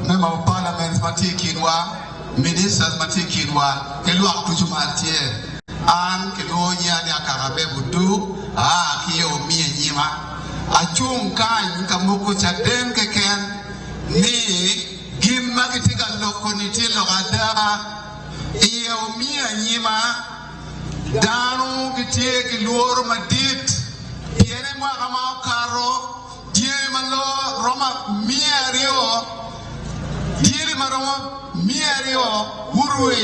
Member of Parliament Matikidwa, Ministers Matikidwa, Kelua Kujumatie, and Kelonia Yakarabe Budu, Kio Miyama, Achum Kan, Kamuku Chadem Keken, Ni, Gim Magitica Loconiti Logada, Eo Miyama, Danu Kitek, Lur Madit, Yenema Ramau Caro, Diemalo, Roma Miario. Yiri maroma miario hurwe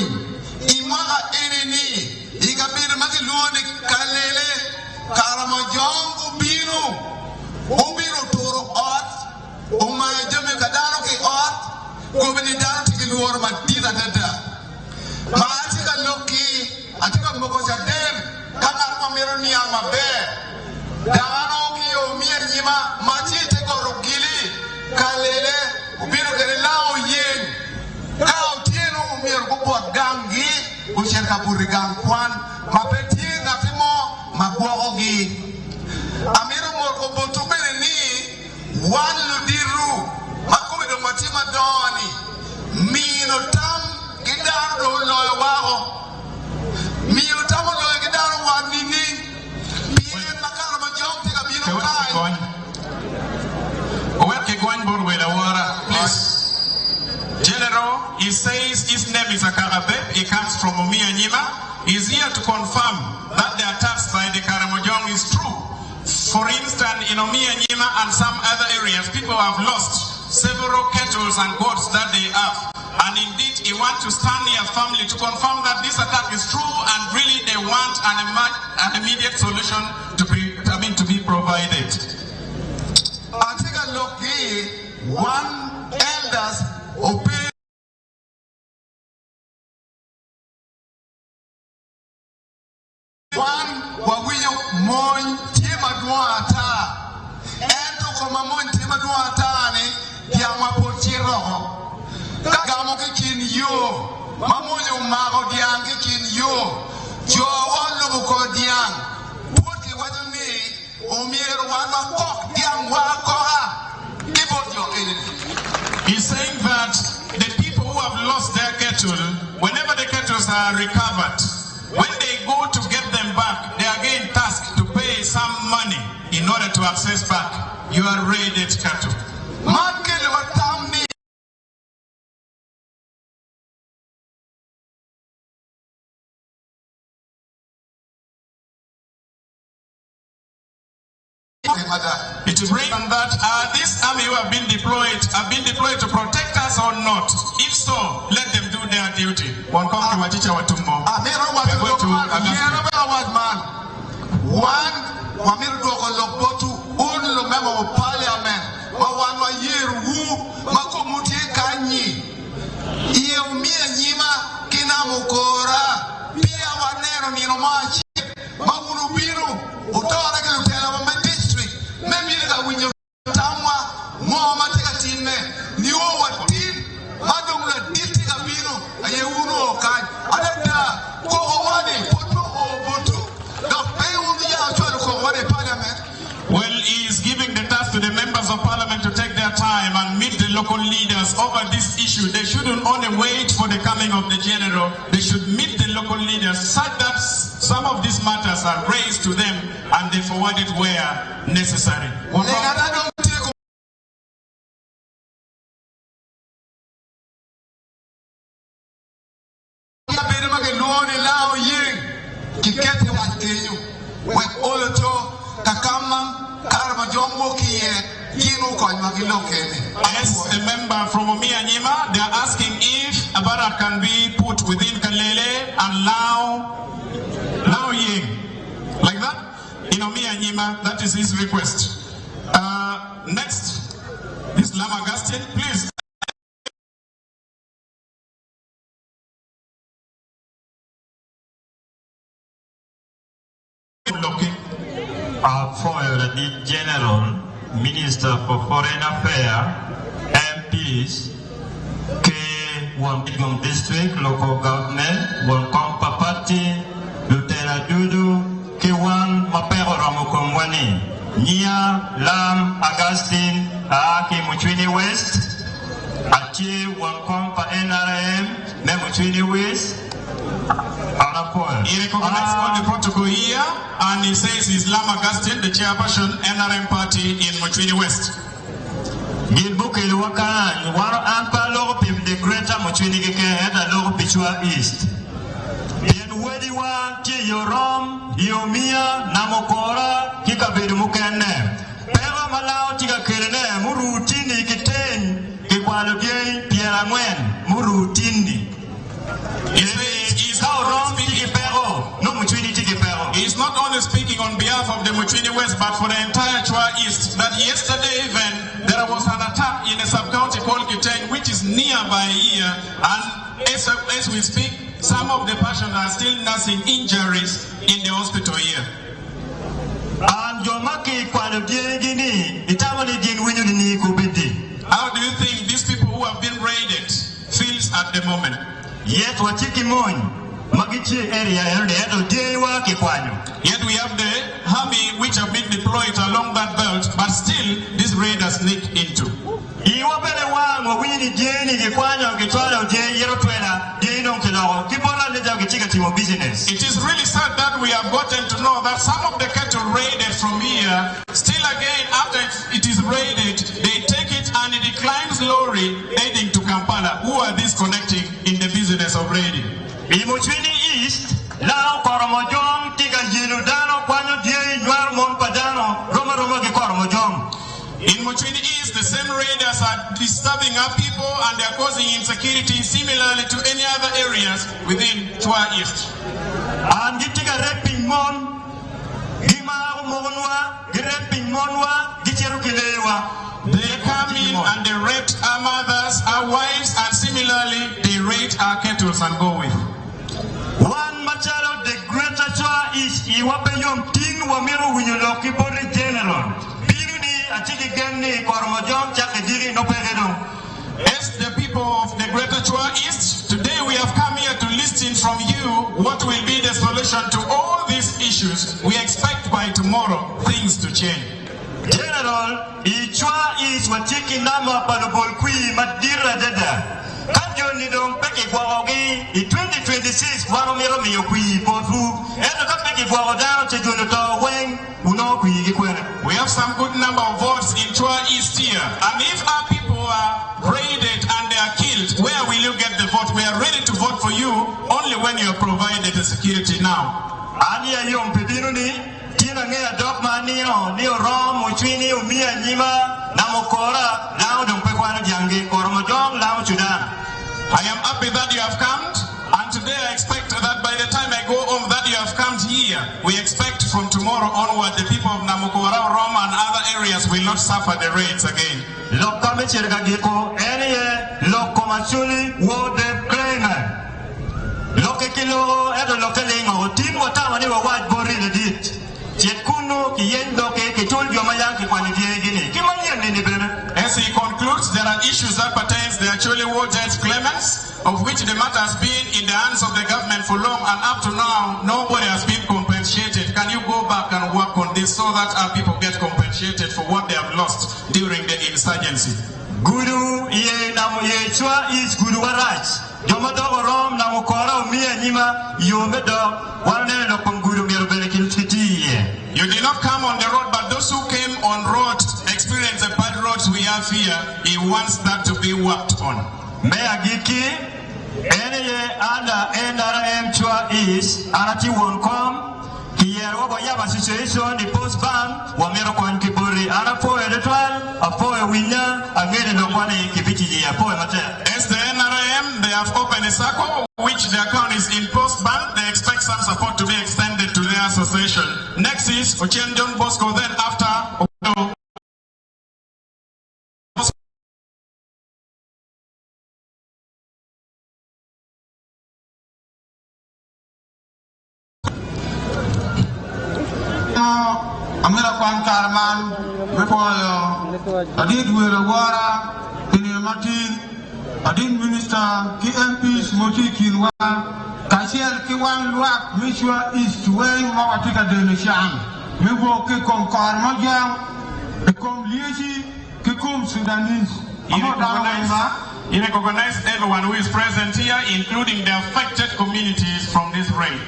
imaga eneni igabir magi luone kalele karama jongu binu toro ot uma jame kadaro ki ot gobini daro tiki luor madina dada ma atika loki atika moko jadem kana ma meroni ama be dano ki o mianyima machi te korogili kalele Ubiro kere lao yen, lao tieno umir kubuat gangi, ushirka burigang kwan, mapeti ngafimo magwaogi. Amiru morko botu bene ni, wan ludiru, makumi do matima doni, mino tam gidaro loya wao, mino tam loya gidaro wanini, bien makara majong tika mino kai. General, he says his name is Akarabe, he comes from Omianyima. He's here to confirm that the attacks by the Karamojong is true. For instance, in Omianyima and some other areas, people have lost several cattle and goats that they have. And indeed, he wants to stand near family to confirm that this attack is true and really they want an immediate solution to be provided. I take a look here, one elders obey one wawiyo mon timadwata ento koma mon timadwata ni ya mapochiro kagamo kikin yo mamonyo mago diang kikin yo jo wonu ko diang poti wadani omiero wana kok diang wa koha. He's saying that the people who have lost their cattle, whenever the cattle are recovered, when they go to get them back, they are again tasked to pay some money in order to access back your raided cattle. It is written that this army who have been deployed to protect us or not. If so, let them do their duty. One come to Wachicha Watumbo. One Wamir Doko Lobotu, Unlo member of parliament, one year who Makomuti Kanyi, Iomia Nima, Kinamukora, Pia Wanero Ninomachi, Mamunu Biru, Utora Tell district, maybe that when you Tamwa, Mohamed Team, New what team, Madam Latina Bino, and you know, Kai, Adapta, Kohowani, Poto, Botu, the pay on the Yachua Kohowani parliament. Well, he is giving the task to the members of parliament to take their time and meet the local leaders over this issue. They shouldn't only wait for the coming of the general. They should meet the local leaders such that some of these matters are raised to them and they forward it where necessary. As a member from Omianyima, they are asking if a barrack can be put within Kalele and Lao Ying. Like that? In Omianyima, that is his request. Next, this Lama Gastin, please. For the General Minister for Foreign Affairs, MPs, Kitgum District, local government, Kompa Party, Lieutenant Dudu, Kiwan Mapero Ramukomwani. Nia Lam Augustine Aki Muchwini West. Achi Wankom pa NRM me Muchwini West. He recognizes all the protocol here, and he says he's Lam Augustine, the chairperson NRM party in Muchwini West. Gilbook Ilwakan, one ampa logo pim the greater Muchwini Geke and logo Pichua East. In Wediwa, Ki Yorom, Yomia, Namokora, Kikabidu Mukene. Peva Malao Tika Kirene, Murutini Kitain, Kikwaloge, Pieramwen, Murutindi. He's not only speaking on behalf of the Muchwini West, but for the entire Chua East. That yesterday even there was an attack in a sub-county called Kitgum, which is nearby here, and as we speak, some of the patients are still nursing injuries in the hospital here. How do you think these people who have been raided feels at the moment? Yet we have the army which have been deployed along that belt, but still these raiders sneak into. It is really sad that we have gotten to know that some of the cattle raided from here, still again after it is raided, they take it and it climbs lorry heading to Kampala. Who are these connecting in the business of raiding? In Muchwini East, now Koromojong, Tika Jinudano, Kwano Jay, Nuarmon Padano, Roma Roma Koromojong. In Muchwini East, the same raiders are disturbing our people and they are causing insecurity similarly to any other areas within Chua East. And Gitika Rapping Mon, Gima Monwa, Grapping Monwa, Gicherukilewa. They come in and they raped our mothers, our wives, and similarly they raid our cattle and go with. One Machado, the greater Chua East, Iwapayom Tin Wamiru Winuloki Body General. As the people of the Greater Chua East, today we have come here to listen from you what will be the solution to all these issues. We expect by tomorrow things to change. General, Chua East was taking number Palubulqui, Madira Deda. Kanjoni don't pick it for in 2026, one of Miyoki, Potu, and the Peki for down to Jonathan Wang, Unoki. We have some good number of votes in Chua East here, and if our people are raided and they are killed, where will you get the vote? We are ready to vote for you only when you are provided the security now. Ania Yom Pidini, Tina Nea Dogma Neo Rom, Muchwini, Umia Nima, Namokora, now don't pay one Jangi, Koromojong, Lao Sudan. I am happy that you have come, and today I expect that by the time I go home that you have come here. We expect from tomorrow onward the people of Namokora, Roma and other areas will not suffer the raids again. Lokamechirgagiko, any Lokomachuli, Wode Kramer. Lokekilo, Edo Lokelingo, Tim Watawani, White Bori, the dit. Jetkuno, Kiendo, Kitul, Yomayanki, Panigini, Kimanian in the As he concludes, there are issues that pertains the actually war judge claimants, of which the matter has been in the hands of the government for long, and up to now, nobody has been compensated. Can you go back and work on this so that our people get compensated for what they have lost during the insurgency? Guru, ye namu ye Chua is Guru Waraj. Jomato Rom, Namokora, Mia Nima, Yomedo, one day of Guru Mirabelkin City. You did not come on the road, but those who came on road experience the bad roads we have here. He wants that to be worked on. Mayor Giki, any under NRM Chua is, Anati won't come. Here, over Yaba situation, the post ban, Wamero and Kipuri, Anapo editorial, a poor winner, a million of one Kipiti, a poor matter. As the NRM, they have opened a circle, which the account is in post ban. They expect some support to be extended to their association. Next is Ochendon Bosco, then after Odo. Amira Kwankarman, before I did with a water in a Martin, I did minister KMPs Motikin, Kasiel Kiwan Luak, Mishua East, weighing Mawatika de Nishan. me wo ke kom karma jam kom liesi ke kom Sudanese. He recognized everyone who is present here, including the affected communities from this raid.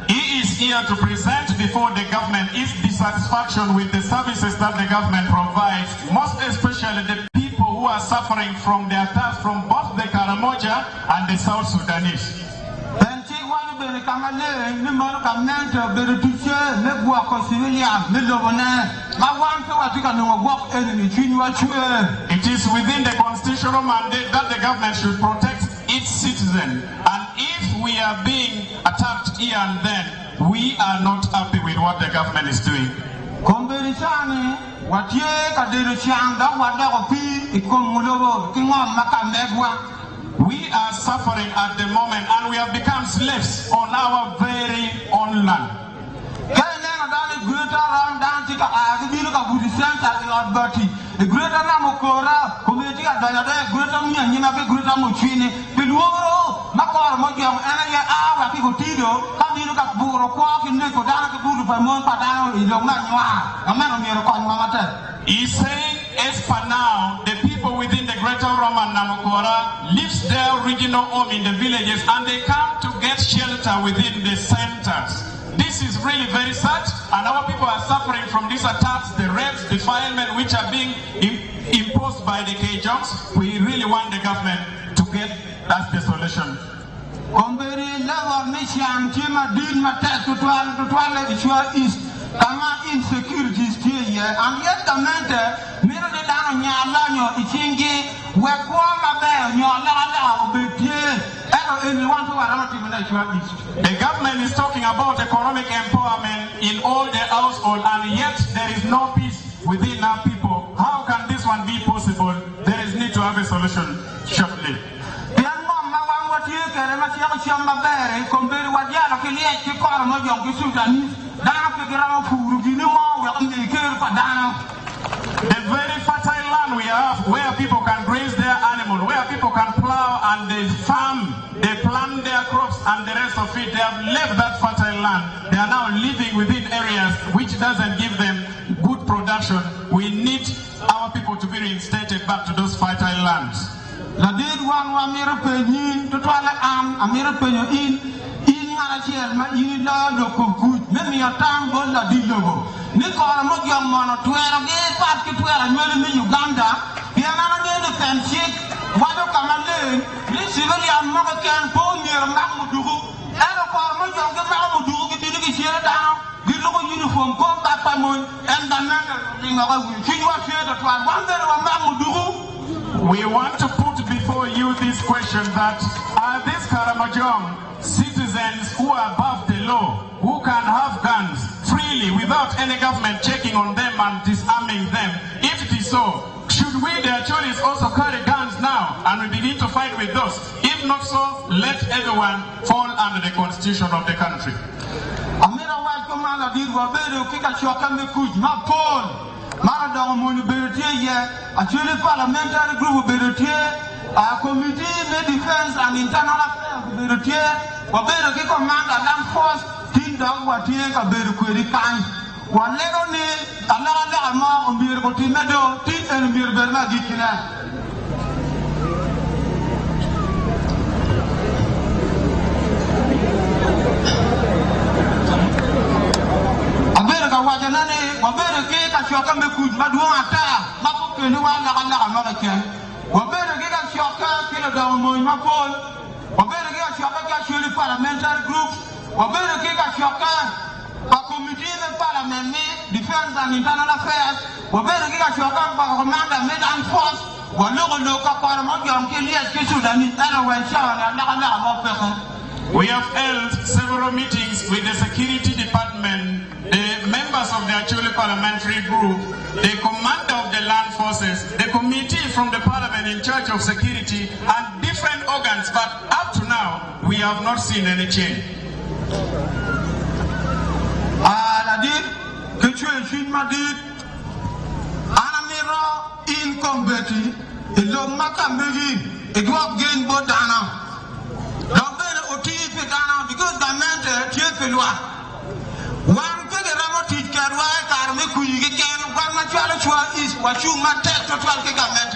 He is here to present before the government his dissatisfaction with the services that the government provides, most especially the people who are suffering from the attacks from both the Karamoja and the South Sudanese. It is within the constitutional mandate that the government should protect its citizens, and if we are being attacked here and then, we are not happy with what the government is doing. We are suffering at the moment, and we have become slaves on our very own land. He's saying, as per now, the people within the Greater Roman Namokora lives their original home in the villages, and they come to get shelter within the centers. This is really very sad, and our people are suffering from these attacks, the rapes, defilement, which are being imposed by the Kitgums. We really want the government to get us the solution. Insecurity is still here, and yet the matter, the government is talking about economic empowerment in all the household, and yet there is no peace within our people. How can this one be possible? There is need to have a solution shortly. The very fertile land we have, where people can graze their animals, where people can plow and they farm, they plant their crops and the rest of it, they have left that fertile land. They are now living within areas which doesn't give them good production. We need our people to be reinstated back to those fertile lands. We want to put before you this question that are these Karamojong citizens who are above the law, who can have guns freely without any government checking on them and disarming them? If it is so, should we, their children, also carry guns now and we begin to fight with those? If not so, let everyone fall under the constitution of the country. Actually, parliamentary group committee de defense and internal affairs commander land force team dog what here ka beru kweri kan one lego ni ala ma umbir ko team do team and umbir berma gikina abera ka wajana ne abera ke ka shoka me ku madwa ata mako ni wala ala ma ka parliamentary group, a committee of parliament, defense and internal affairs, commander made and force, we have held several meetings with the security department, the members of the Acholi parliamentary group, the commander of the land forces, the committee from the parliament in charge of security, and different organs, but up to now, we have not seen any change. La dit que tu es une madid. Anamiro in combati. Et l'homme m'a camé. Et doit gagner bodana. Donc, oti pe dana because government tie pe loi. Wan pe de ramoti karwa karme kuyi ke kan wan ma chala chwa is wa chu ma tek total ke government.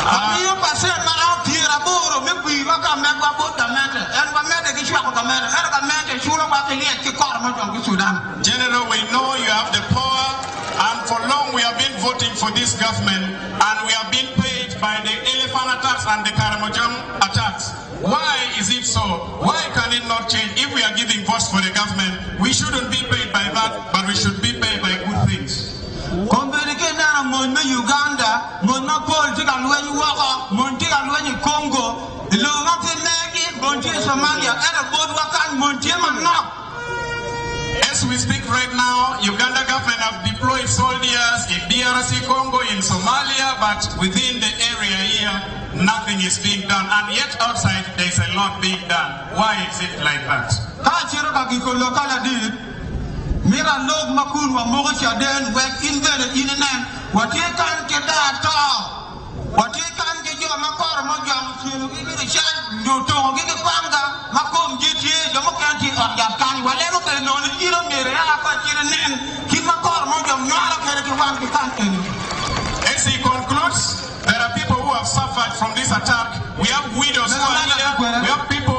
Ami yo passe na a tira boro me kuyi wa government wa bo government. En government ke chwa ko government. En government chu lo ba ke liet ke kor ma jong ke Sudan. General, we know you have the power, and for long we have been voting for this government, and we have been paid by the elephant attacks and the Karamojong attacks. Why is it so? Why can it not change? If we are giving votes for the government, we shouldn't be paid by that, but we should be paid by good things. Uganda, Congo, Somalia, as we speak right now, Uganda government have deployed soldiers in DRC Congo, in Somalia, but within the area here, nothing is being done, and yet outside there is a lot being done. Why is it like that? Mira log makun wa mogo chaden wek invele inen wati kan ke data wati kan ke jo makor mo jam chinu ki chan do to ki panga makom jiti jo mo kan ti on jam kan wale mo ke no ni iro mere ala ko nen ki makor mo jam nyala ke ki wan ki kan en. As he concludes, there are people who have suffered from this attack. We have widows who are here. We have people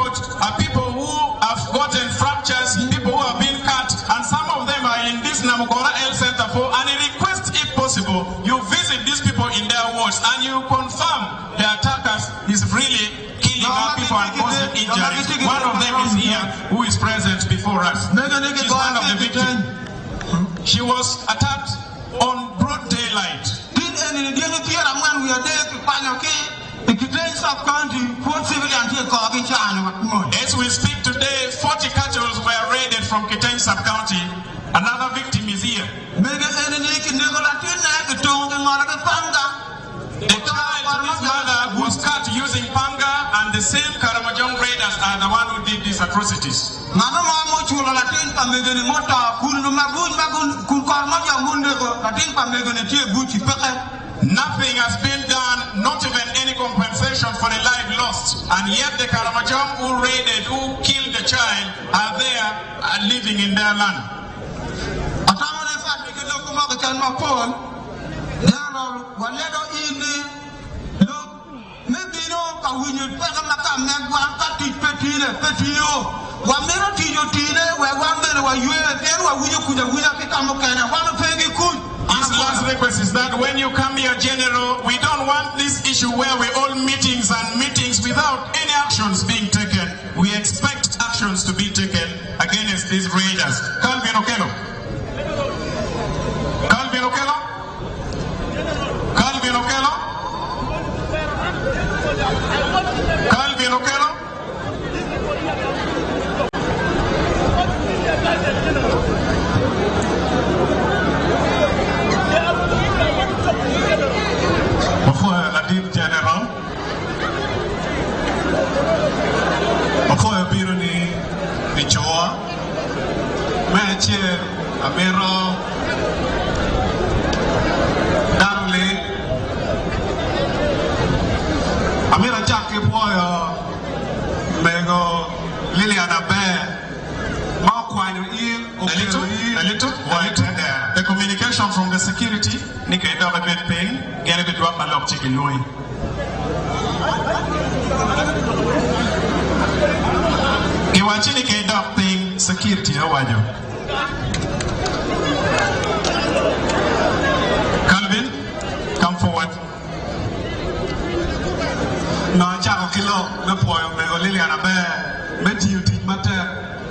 who have gotten fractures, people who have been cut, and some of them are in this Namukora Health Center for, and I request, if possible, you visit these people in their wards and you confirm the attackers is really killing our people and causing injuries. One of them is here, who is present before us. She's one of the victims. She was attacked on broad daylight. As we speak today, 40 cattle were raided from Kitgum sub-county. Another victim is here. The child of his mother was cut using panga, and the same Karamojong raiders are the one who did these atrocities. Nothing has been done, not even any compensation for the life lost. And yet the Karamojong who raided, who killed the child, are there living in their land. His last request is that when you come here, General, we don't want this issue where we hold meetings and meetings without any actions being taken. We expect actions to be taken against these raiders. Calvin Okello. Calvin Okello. Calvin Okello. Calvin Okello. General, before Biruni, Bichoa, Machi, Amero, Darley, Amira Jackie Boyo, Mego, Liliana Bear, a little white there. The communication from the security, Nika David Payne, get a drop and lock chicken loin. Kiwachini K dog thing security, how are you? Calvin, come forward. No, Chaco Kilo, no poem, Mego Liliana Bear, Matthew Matter,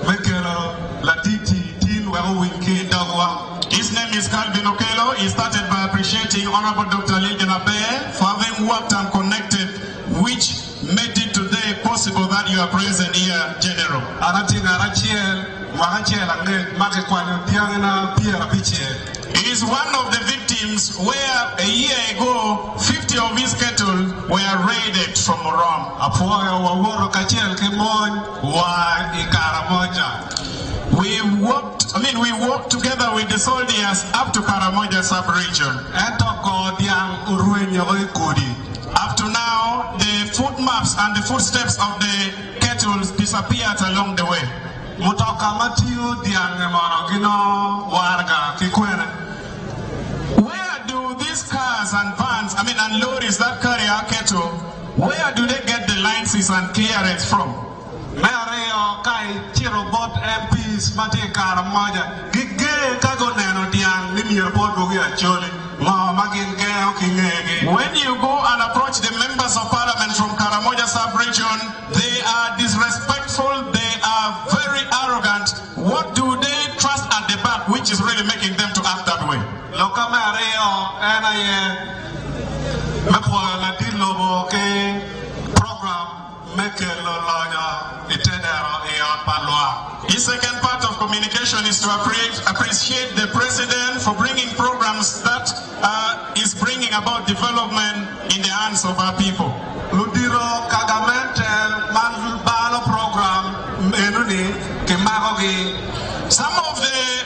Mekelo, Latiti. His name is Calvin Okello. He started by appreciating Honorable Dr. Lilian Abe for having worked and connected, which made it today possible that you are present here, General. He is one of the victims where a year ago 50 of his cattle were raided from Moram. We worked together with the soldiers up to Karamoja sub-region. Up to now, the footmaps and the footsteps of the kettles disappeared along the way. Where do these cars and vans, and lorries that carry our cattle, where do they get the licenses and clearance from? When you go and approach the members of parliament from Karamoja sub-region, they are disrespectful, they are very arrogant. What do they trust at the back, which is really making them to act that way? The second part of communication is to appreciate the president for bringing programs that is bringing about development in the hands of our people. Some of the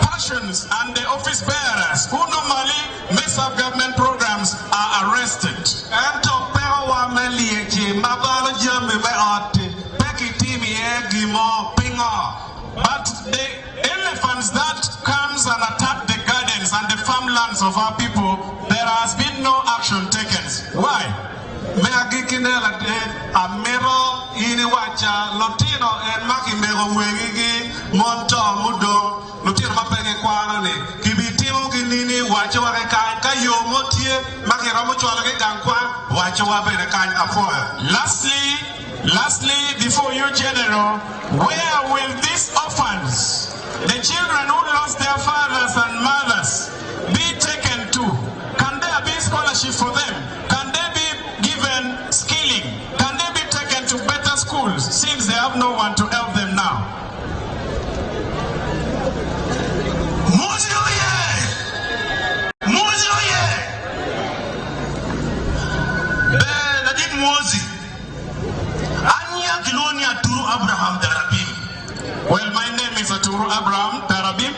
passions and the office bearers who normally mess up government programs are arrested. But the elephants that comes and attack the gardens and the farmlands of our people, there has been no action taken. Why? Lastly, before you, General, where will these orphans, the children who lost their fathers and mothers, be taken to? Can there be scholarship for them? Can they be given skilling? Can they be taken to better schools since they have no one to help them now? Well, my name is Aturu Abraham Tarabim.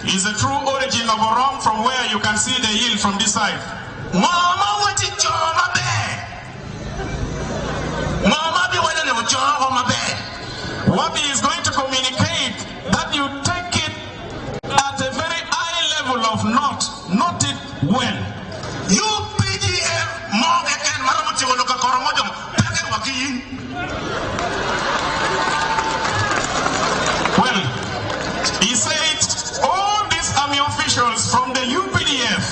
Is the true origin of Orom from where you can see the hill from this side. Wabi is going to communicate that you take it at a very high level of not it well. Well, he said all these army officials from the UPDF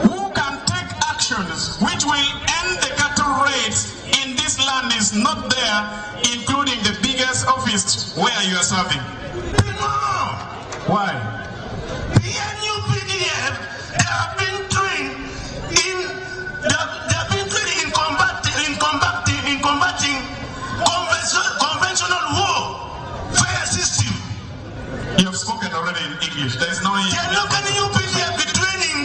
who can take actions which will end the cattle raids in this land is not there, including the biggest office where you are serving. Why? The UPDF, they have been trained in combating conventional warfare system. You have spoken already in English. There is no English. They are not going to UPDF be training.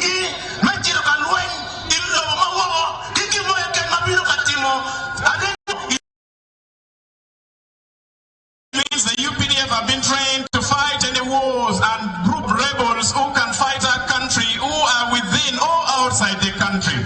Means the UPDF have been trained to fight any wars and group rebels who can fight our country, who are within or outside the country.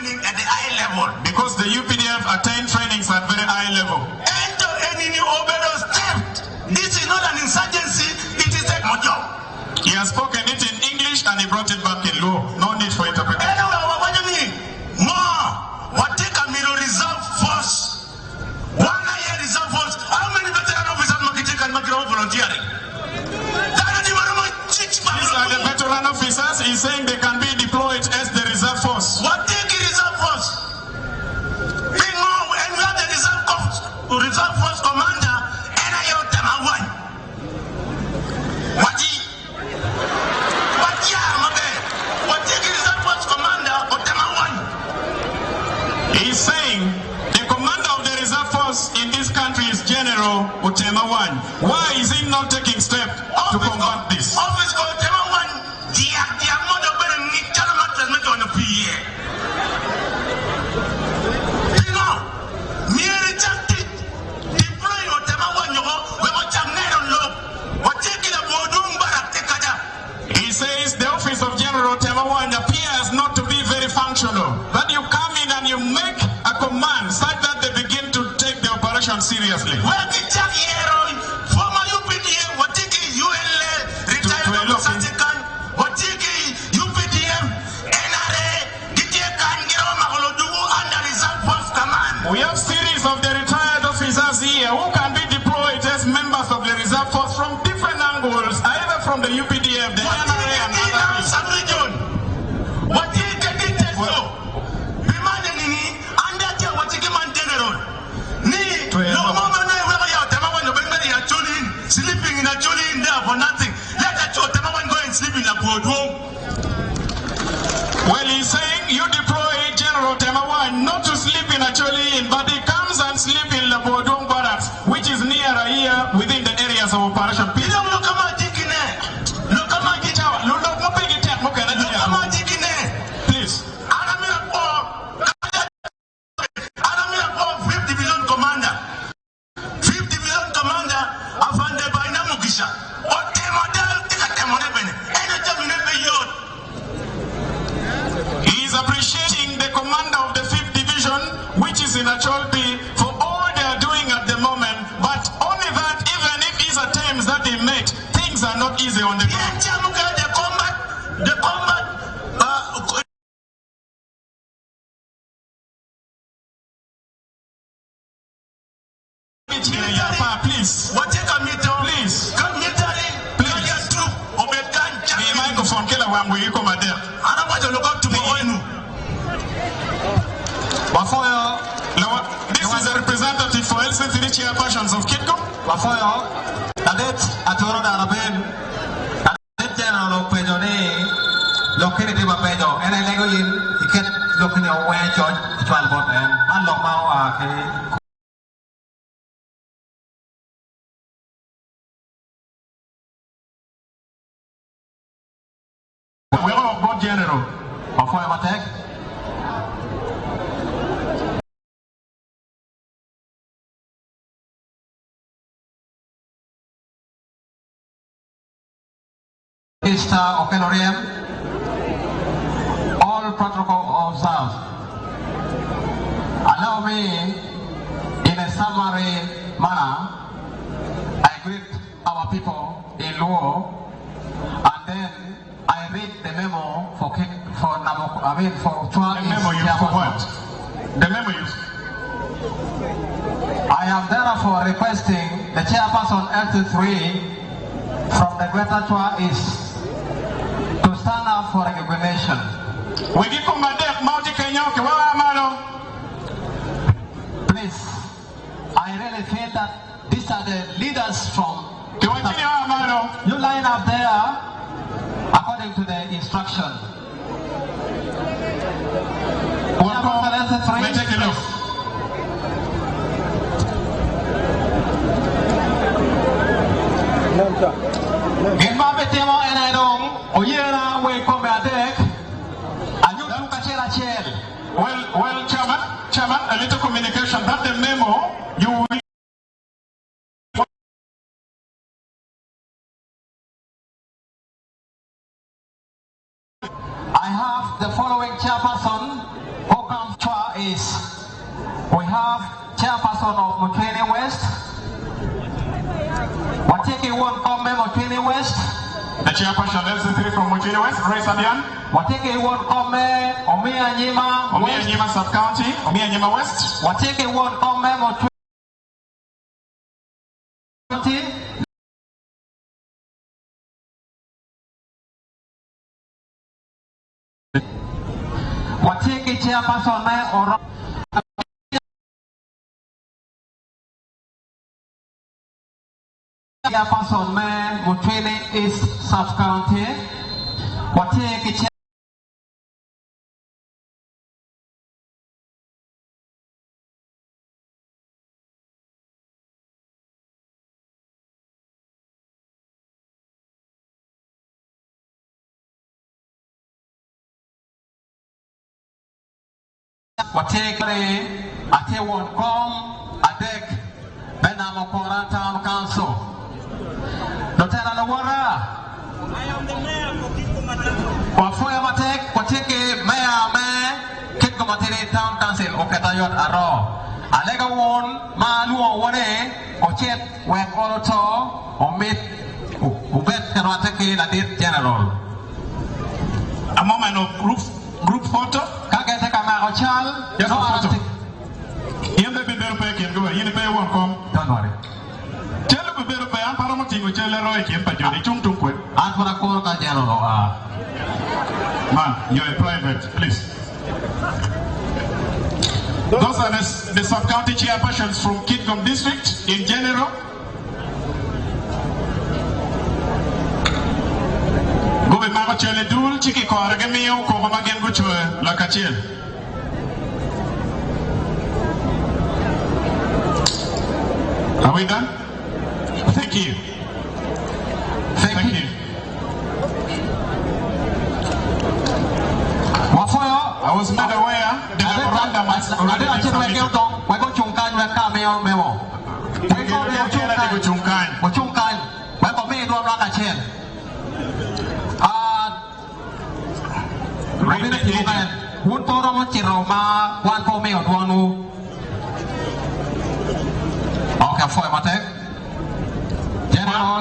At the high level, because the UPDF attain trainings at very high level. This is not an insurgency, it is a job. He has spoken it in English and he brought it back in law. No need for interpretation. What take a mirror reserve force? 1 year reserve force. How many veteran officers can make volunteering? These are the veteran officers. He's saying they can be deployed as the saying the commander of the reserve force in this country is General Otemawan. Why is he not taking steps to combat this? Office called Otemawan, the mother better need to transmit on the PA. You know, me rejected. Deploy Otemawan, you go, we got some net on low. What taking a boardroom barak take ada. He says the office of General Otemawan appears not to be very functional. But you come in and you make a command such that they begin to take the operation seriously. Well, the Jack Hero, former UPDM, what taking ULA, retired Sastikan, what taking UPDM, NRA, Kitgum, under reserve force command. We have series of the retired officers here who can be deployed as members of the reserve force from different angles, either from the UPDF, the NRA, and other sub-region. What taking so? Reminding me, under the what taking man general. No moment sleeping in a jolly in there for nothing. Let that Otemawan go and sleep in a boardroom. Well, he's saying you deploy General Otemawan not to sleep in a jolly inn, but he comes and sleep in the boardroom barracks, which is nearer here within the areas of operation. Please. He's appreciating the commander of the 5th Division, which is in Acholpi, for all they are doing at the moment, but only that even if his attempts that he made, things are not easy on the ground. The combat, please. What take a meter? Please. Come military. Please. The microphone killer one will you come at there. I don't want to look up to my own. This is a representative for LC3 chairpersons of Kitgum. Bafoyo, Adet Atoro Darabin, Adet General Pedone, located in Babedo, and I lego in, you can look in your way, John, to 12 and unlock my We all got General. Bafoyo Matek. Easter Okenorium, all protocol observed. Allow me, in a summary manner, I greet our people in Luo, and then I read the memo for The memo you for what? The memo you. I am therefore requesting the chairperson L23 from the Greater Chua East to stand up for recognition. Please, I really feel that these are the leaders from. You line up there according to the instruction. We'll take a look. In my temo and I don't, Oyera, we come at deck, and you look at chair. Well, Chairman, a little communication. That the memo you will. I have the following chairperson who comes to is we have chairperson of Mutwini West. Wateke one come Mutwini West. The chairperson LC3 from Mutwini West, Ray Sabian. Wateke one come Omia Nyima Sub-County, Omia Nyima West. Wateke one come Mutwini. Wateke chairperson or chairperson Mutwini East Sub-County. Wateke Watekre, Atewon Com, Adek, Benamokora Town Council. Lieutenant Awara. I am the mayor of Kitgum. Wafoya Matek, Wateke, Mayor, Kitgum Town Council, Okatayot Aro. Alega won, Malu Wane, Ochet, Wekoloto, Omit, Ubet Karatake, Ladit General. A moment of group photo. Kagete Kamarochal, Yes, photo. You may be better pay can go. You pay one come. Don't worry. Tell me better pay. I'm paramoting with Roy Kim, but you're chung tung quick. And for a call, General. Man, you're a private, please. Those are the sub-county chairpersons from Kitgum district in general. Go be mago chele dul chiki ko aragami yo ko magen go chwe la kachel. Are we done? Thank you. Thank you. I was made aware the memorandum has already been submitted.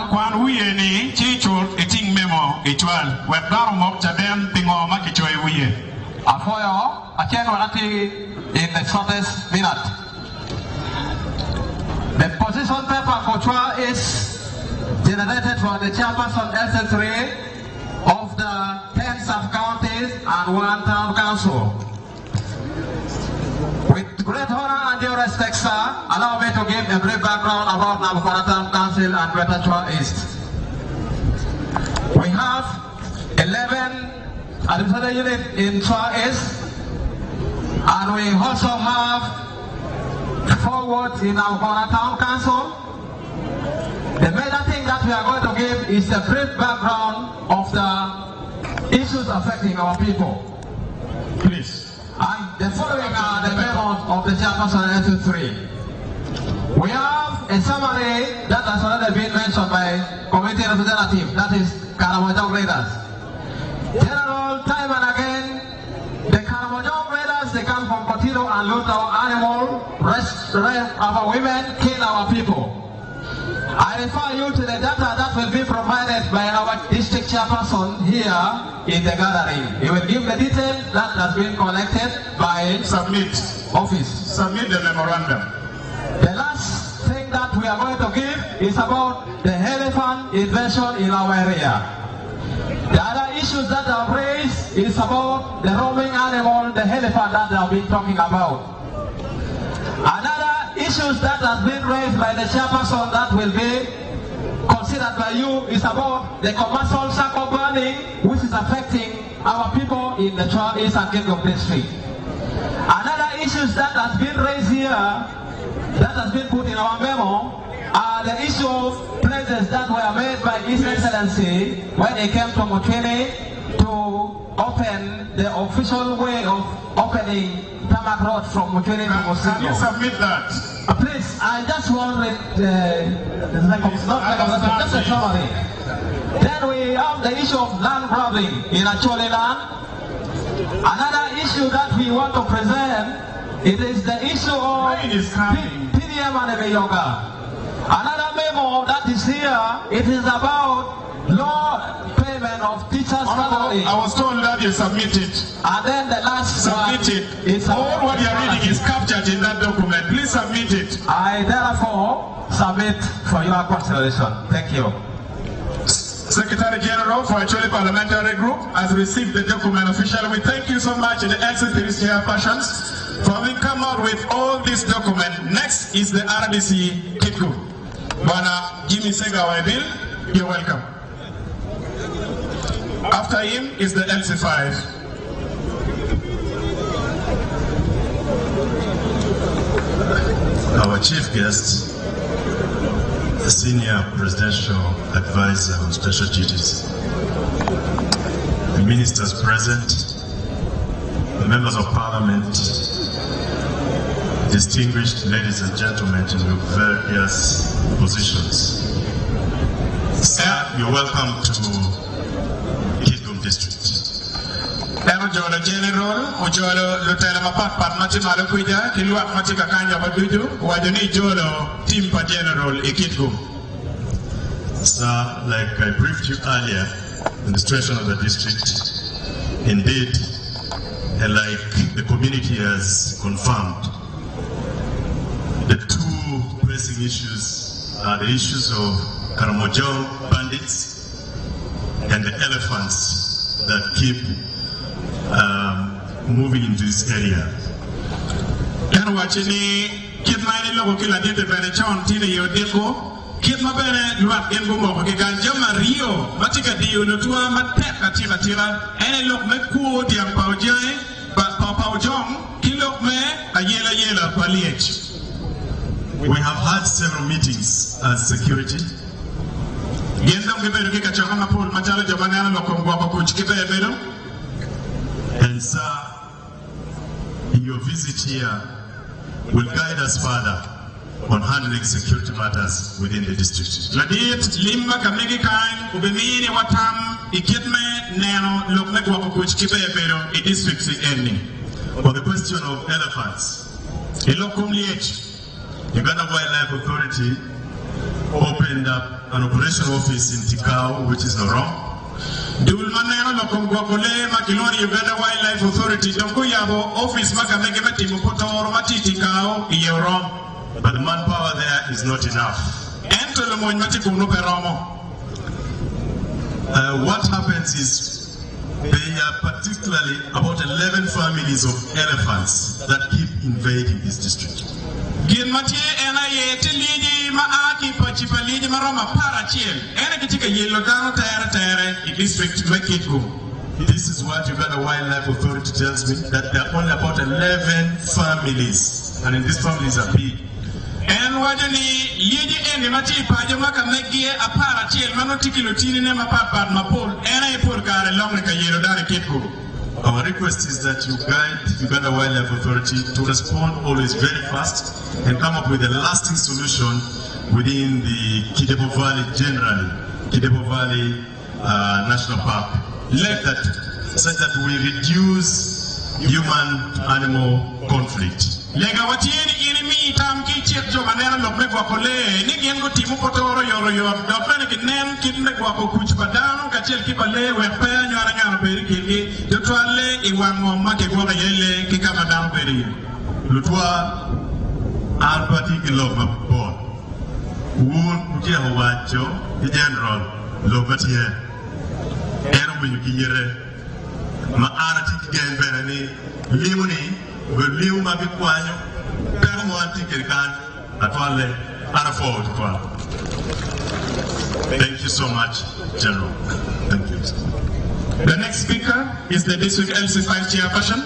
Kwan wiye ni chichur iting memo ichwal webdaro mok chadem tingo makichoy wiye. Afoyo, I can in the shortest minute. The position paper for trial is generated for the chairperson SL3 of the 10 sub-counties and 1 town council. With great honor and due respect, sir, allow me to give a brief background about Nabukora Town Council and Greater Chua East. We have 11 administrative units in Chua East, and we also have 4 wards in Nabukora Town Council. The major thing that we are going to give is a brief background of the issues affecting our people. Please. And the following are the members of the chairperson SL3. We have a summary that has already been mentioned by committee representative, that is Karamojong Raiders. General, time and again, the Karamojong Raiders, they come from Kotiro and loot our animal, rape our women, kill our people. I refer you to the data that will be provided by our district chairperson here in the gathering. He will give the details that has been collected by Submit. office. Submit the memorandum. The last thing that we are going to give is about the elephant invasion in our area. The other issues that are raised is about the roaming animal, the elephant that they have been talking about. Another issues that has been raised by the chairperson that will be considered by you is about the commercial circle burning, which is affecting our people in the Chua East and Kitgum district. Another issues that has been raised here, that has been put in our memo, are the issue of pledges that were made by His Excellency when he came to Mutwini to open the official way of opening Tamak Road from Mutwini to Mosino. Can you submit that? Please, I just want just a summary. Then we have the issue of land grabbing in Achole land. Another issue that we want to present, it is the issue of PDM and yoga. Another memo that is here, it is about low payment of teachers' salary. I was told that you submitted. And then the last submit it. All what you are reading is captured in that document. Please submit it. I therefore submit for your consideration. Thank you. Secretary General for Acholi Parliamentary Group has received the document officially. We thank you so much, the NCP's chairpersons, for having come out with all this document. Next is the RDC Kitgum. Bwana Jimmy Sega Wabil, you're welcome. After him is the MC5. Our chief guest, the senior presidential advisor on special duties, the ministers present, the members of parliament, distinguished ladies and gentlemen in your various positions. Sir, you're welcome to Kitgum District. Ujolo General, Ujolo Lutela Mapat Patmati Malakuja, Kilua Matika Kanya Badudu, Wajani Jolo, Timpa General, Kitgum. Sir, like I briefed you earlier, administration of the district, indeed, and like the community has confirmed, the two pressing issues are the issues of Karamojong bandits and the elephants that keep moving into this area. And watching Kitmani Logo Killa did the Benechon Tina Yodeko, Kitma Bene, Luat Engumo, Ganja Rio, Matika Dio, Lutua, Mateka Tira, and I look Meku, Diam Paujai, but Papa Jong, Kilok Me, a yellow Paliage. We have had several meetings as security. And sir, in your visit here, will guide us further on handling security matters within the district. For the question of elephants, Uganda Wildlife Authority opened up an operation office in Tikau, which is not wrong. Uganda Wildlife Authority office But the manpower there is not enough. What happens is there are particularly about 11 families of elephants that keep invading this district. This is what Uganda Wildlife Authority tells me, that there are only about 11 families, and in these families are big. Our request is that you guide Uganda Wildlife Authority to respond always very fast and come up with a lasting solution within the Kitgum Valley generally, Kitgum Valley National Park, such that we reduce human-animal conflict. Lutwa Alpati Love Board. Woon Ujawacho, the General, Lovatia, Erwin Gire, Maarati Gan Berani, Limoni, will live Mabiquano, Permoanti Kirkan, Atwale, Arafo. Thank you so much, General. Thank you. The next speaker is the District LC5 Chairperson.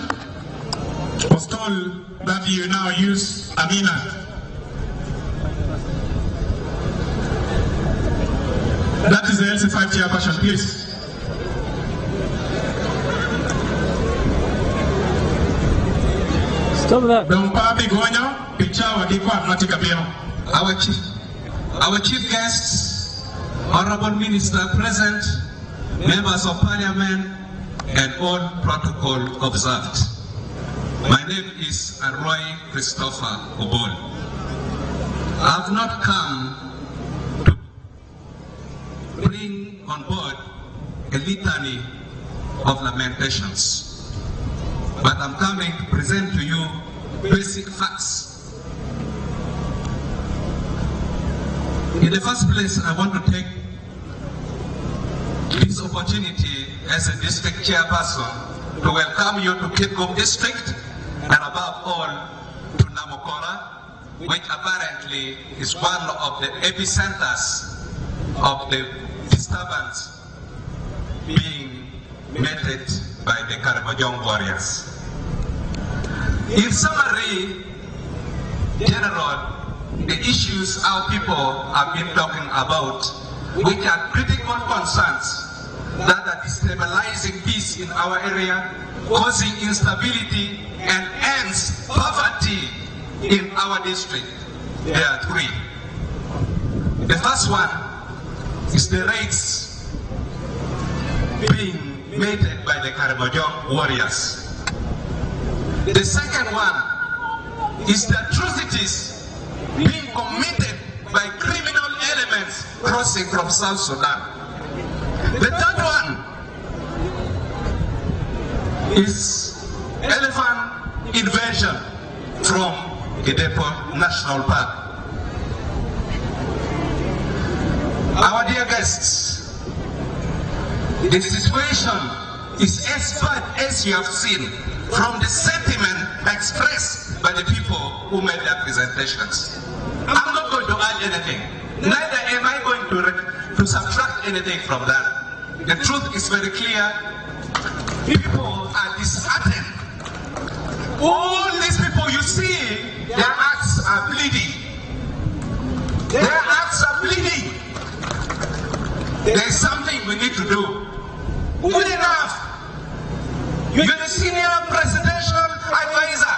Was told that you now use Amina. That is the LC5 Chairperson, please. Stop that. Our chief guests, honorable minister present, members of parliament, and all protocol observed. My name is Roy Christopher Obol. I have not come to bring on board a litany of lamentations, but I'm coming to present to you basic facts. In the first place, I want to take this opportunity as a district chairperson to welcome you to Kitgum District, and above all to Namokora, which apparently is one of the epicenters of the disturbance being meted by the Karamojong warriors. In summary, General, the issues our people have been talking about, which are critical concerns that are destabilizing peace in our area, causing instability and hence poverty in our district. There are three. The first one is the raids being made by the Karamojong warriors. The second one is the atrocities being committed by criminal elements crossing from South Sudan. The third one is elephant invasion from the Depot National Park. Our dear guests, the situation is as bad as you have seen from the sentiment expressed by the people who made their presentations. I'm not going to add anything. Neither am I going to subtract anything from that. The truth is very clear. People are disheartened. All these people you see, their hearts are bleeding. Their hearts are bleeding. There's something we need to do. Good enough. You're the senior presidential advisor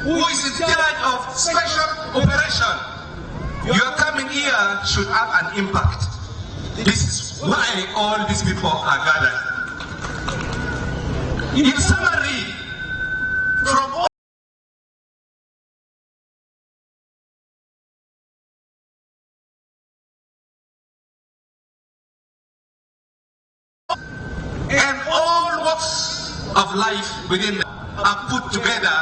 who is in charge of special operation. Your coming here should have an impact. This is why all these people are gathered. In summary, from all and all walks of life within them are put together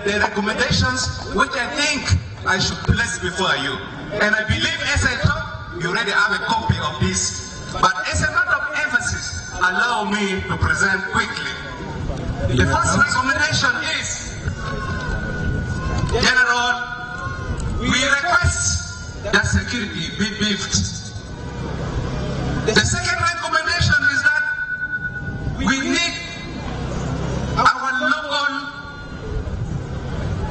the recommendations which I think I should place before you. And I believe as I talk, you already have a copy of this. But as a matter of emphasis, allow me to present quickly. The first recommendation is, General, we request that security be beefed. The second recommendation is that we need our local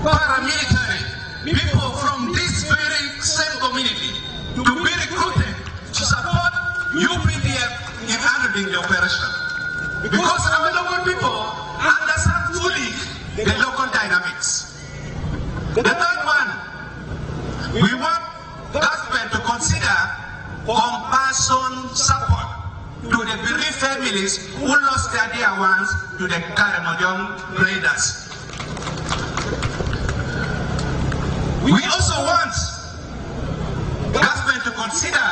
paramilitary people from this very same community to be recruited to support UPDF in handling the operation. Because our local people understand fully the local dynamics. The third one, we want government to consider compassion support to the bereaved families who lost their dear ones to the Karamojong raiders. We also want government to consider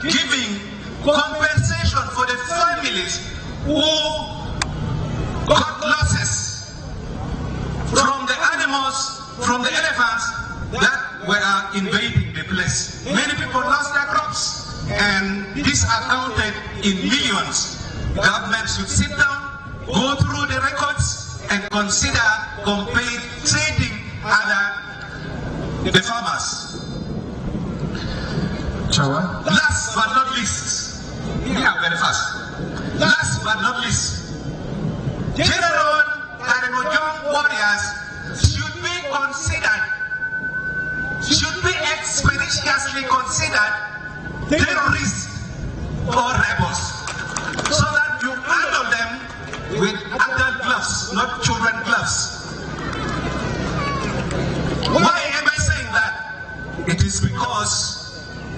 giving compensation for the families who got losses from the animals, from the elephants that were invading the place. Many people lost their crops, and this are counted in millions. Government should sit down, go through the records, and consider compensating the farmers. Last but not least, very fast. Last but not least, General Karamojong warriors should be considered, should be expeditiously considered terrorists or rebels, so that you handle them with adult gloves, not children gloves. Why am I saying that? It is because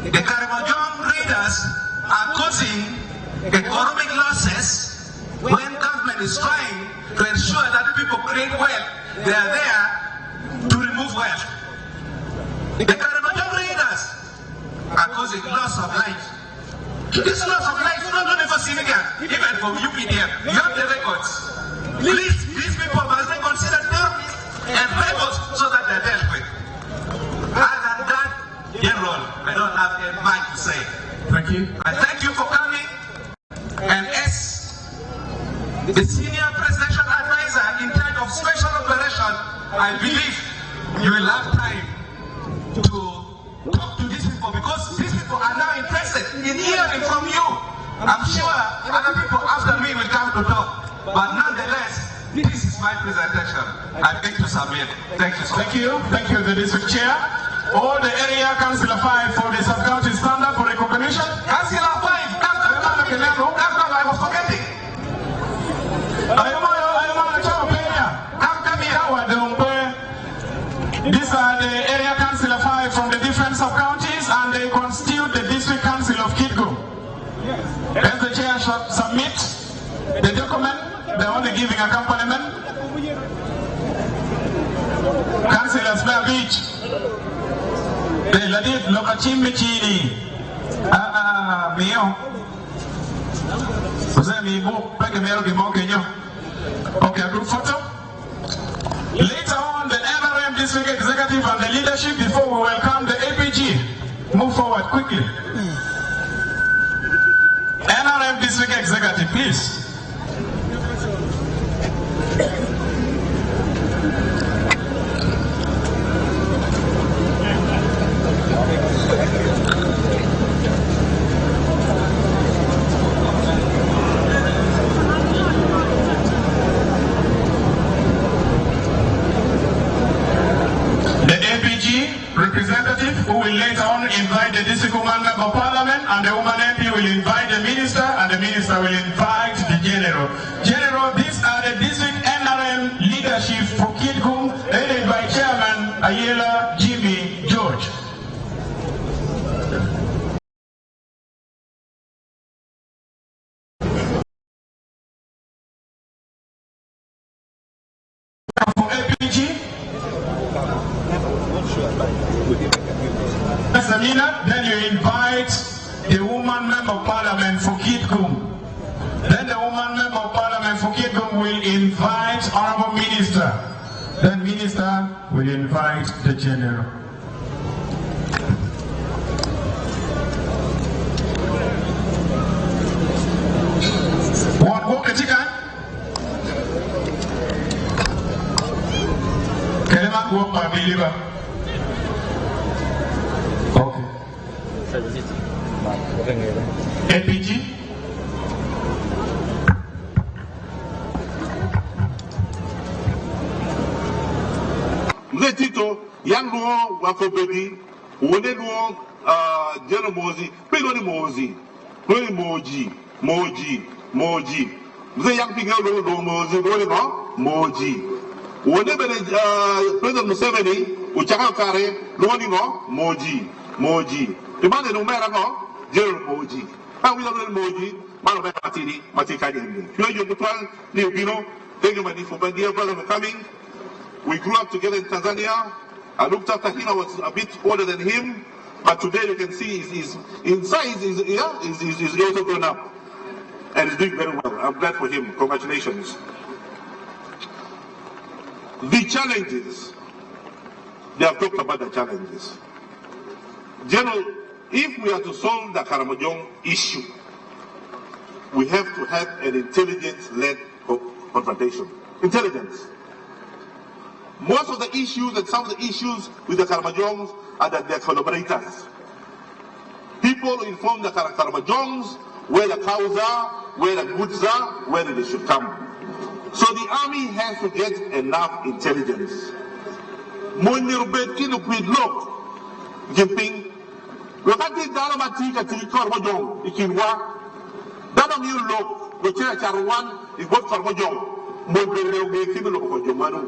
the Karamojong raiders are causing economic losses when government is trying to ensure that people create wealth. They are there to remove wealth. The Karamojong raiders are causing loss of life. This loss of life is not only for civilians, even for UPDF. You have the records. Please, these people must be considered terrorists and rebels so that they're dealt with. Other than that, General, I don't have a mind to say. Thank you. I thank you for coming. And as the senior presidential advisor in charge of special operation, I believe you will have time to talk to these people, because these people are now interested in hearing from you. I'm sure other people after me will come to talk, but nonetheless, this is my presentation. I beg to submit. Thank you so much. Thank you. Thank you, the district chair. All the area councillor 5 for the sub-county stand up for recognition. Councillor 5, come, I was forgetting. These are the area councillor 5 from the different sub-counties, and they constitute the district council of Kitgum. As the chair should submit the document, they're only giving accompaniment. Councillors Beach, the Ladid Lokachimichini, Mio. Okay, a group photo. Later on, the NRM district executive and the leadership before we welcome the APG. Move forward quickly. NRM district executive, please. Representative who will later on invite the district woman member of parliament, and the woman MP will invite the minister, and the minister will invite the general. General, these are the district NRM leadership for Kitgum, headed by Chairman Ayela Jimmy George. For APG, Samina, then you invite the woman member of parliament for Kitgum. Then the woman member of parliament for Kitgum will invite honorable minister. Then minister will invite the general. What katika? Kelema kwa mabiliba. APG. Tito, young Luo, Wako baby, Wode Luo, General Muhoozi, Pegoni Muhoozi, Pegoni Muhoozi. The young people Luo Muhoozi, Muhoozi. Wode President Museveni, Uchaka Kare, Luo Muhoozi. The man no matter no, General Muhoozi. How we don't know Muhoozi, Malabé Matikani. You plan, Nibino, thank you, my dear brother, for coming. We grew up together in Tanzania. I looked after him. I was a bit older than him, but today you can see he's inside. He's also grown up, and he's doing very well. I'm glad for him. Congratulations. The challenges. They have talked about the challenges. General, if we are to solve the Karamojong issue, we have to have an intelligence-led confrontation. Intelligence. Most of the issues and some of the issues with the Karamajongs are that they're collaborators. People who inform the Karamajongs where the cows are, where the goods are, where they should come. So the army has to get enough intelligence. Wakati dala matika tilikor mojong ikinwa dala mi lok go chera charwan igot kor mojong mo bele be kimi lo ko jomanu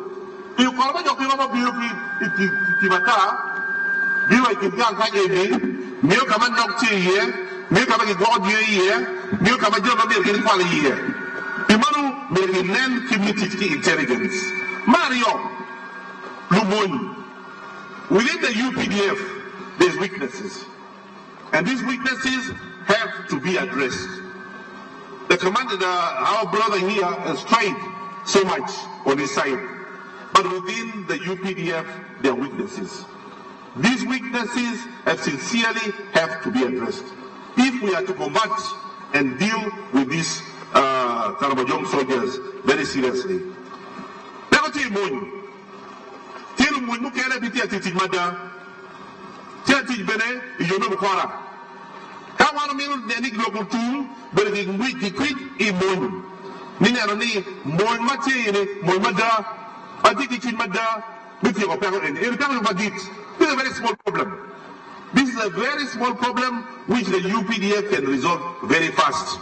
you kor mojong ki mama biu ki bata biwa ki bian ka ye mi kama nok ti ye mi kama ki god ye mi kama joba be ki kwala ye imanu me ki nen community intelligence Mario Lumoni within the UPDF there's weaknesses. And these weaknesses have to be addressed. The commander, our brother here, has tried so much on his side. But within the UPDF, there are weaknesses. These weaknesses sincerely have to be addressed. If we are to combat and deal with these Karamojong soldiers very seriously. Bene, you know, Kora. Come on, the local tool, but the quid in Mon. Ninaroni, Mon Mati, Mon Mada, I think it's in Mada, with your parent. This is a very small problem. This is a very small problem which the UPDF can resolve very fast.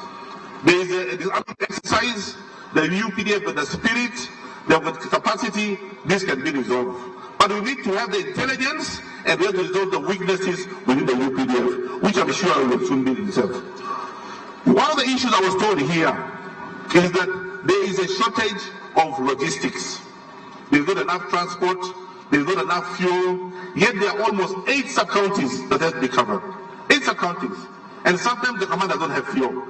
There is this exercise, the UPDF with the spirit, the capacity, this can be resolved. But we need to have the intelligence and we have to resolve the weaknesses within the UPDF, which I'm sure will soon be itself. One of the issues I was told here is that there is a shortage of logistics. There's not enough transport, there's not enough fuel, yet there are almost 8 sub-counties that have to be covered. 8 sub-counties. And sometimes the commanders don't have fuel.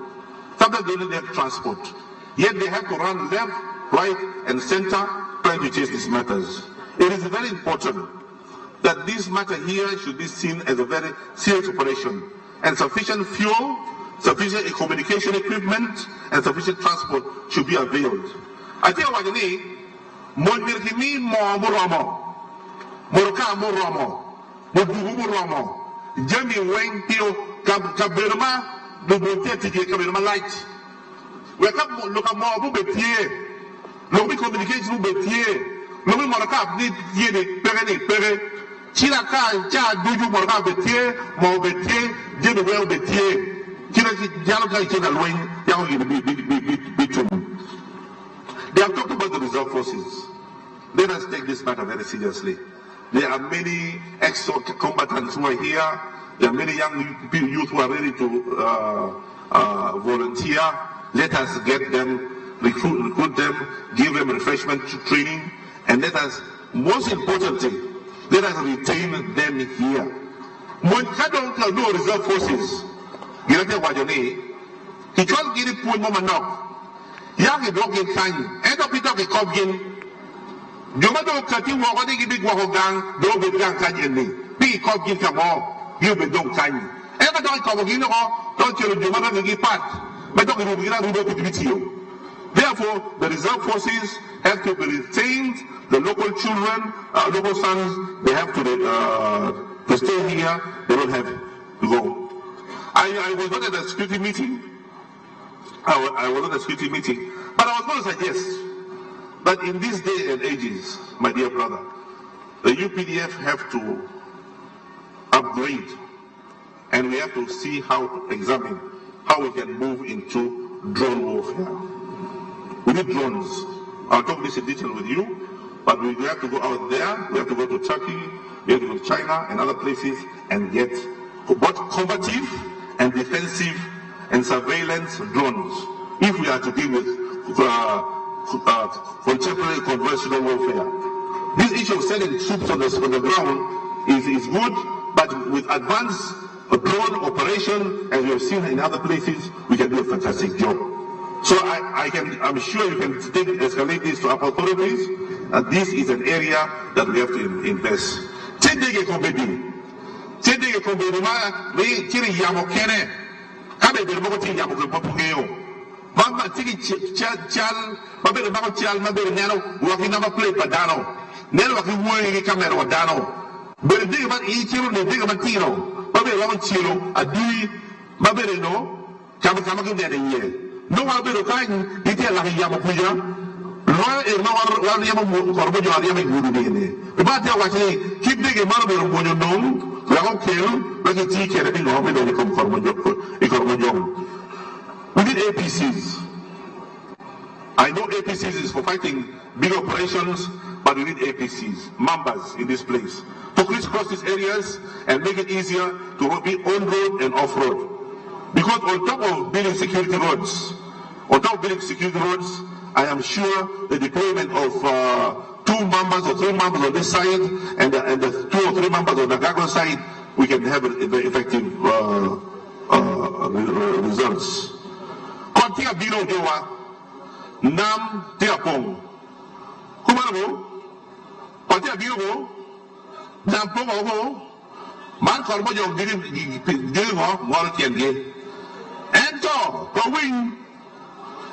Sometimes they don't have transport. Yet they have to run left, right, and center trying to chase these matters. It is very important that this matter here should be seen as a very serious operation. And sufficient fuel, sufficient communication equipment, and sufficient transport should be availed. I tell you what you need. Monmirkimi mo muromo, Moroka muromo, Mudugu muromo, Jami Wang Pio Kabirma, the Monteti Kabirma light. We come look at more Betier, Lobi communication Betier, Lobi Moraka need Yeni, Pere, Chilaka, Cha, Duju Moraka Betier, Mo Betier, Jimmy Well Betier, Chilaka China Wing, Yang Bitum. They have talked about the reserve forces. Let us take this matter very seriously. There are many ex-combatants who are here. There are many young youth who are ready to volunteer. Let us get them, recruit them, give them refreshment training, and let us, most importantly, let us retain them here. When no reserve forces, you know what you need. He can't get it point moment now. Young and walking kind, and up it up a copkin. Jumado cutting walk on the big walk gang, don't be gang canyon. Be copkin come all, you be don't kind. Ever don't come again, don't you Jumado give part, but don't be able to beat you. Therefore, the reserve forces have to be retained, the local children, local sons, they have to stay here, they don't have to go. I was not at a security meeting. I was at a security meeting, but I was going to suggest that in these days and ages, my dear brother, the UPDF have to upgrade, and we have to see examine how we can move into drone warfare. We need drones. I'll talk this in detail with you, but we have to go out there, we have to go to Turkey, we have to go to China and other places and get both combative and defensive and surveillance drones if we are to deal with contemporary conventional warfare. This issue of sending troops on the ground is good, but with advanced drone operation, as we have seen in other places, we can do a fantastic job. So I'm sure you can escalate this to our authorities, and this is an area that we have to invest. Kabe de mo ti ya ko ko ngeo mama tiki chal babe de ba chal ma be neno wa ki na ba play padano neno wa ki wo ni camera wa dano be de ba I chiro ne de ba tiro babe wa chiro adi babe de no chama ki de ye no wa be ro kan di te la ya mo kuja lo e no wa ya mo ko bo jo ya me guru ne ba te wa ki ki de ke maro be ro bo jo dong we need APCs. I know APCs is for fighting big operations, but we need APCs, members in this place, to crisscross these areas and make it easier to be on-road and off-road. Because on top of building security roads, I am sure the deployment of 2 members or 3 members on this side and the 2 or 3 members on the Gago side, we can have very effective results. Kontia biro jowa nam teapong. Kumano? Kontia biro nam pongo man korbo jong diri mo tienge. Ento going.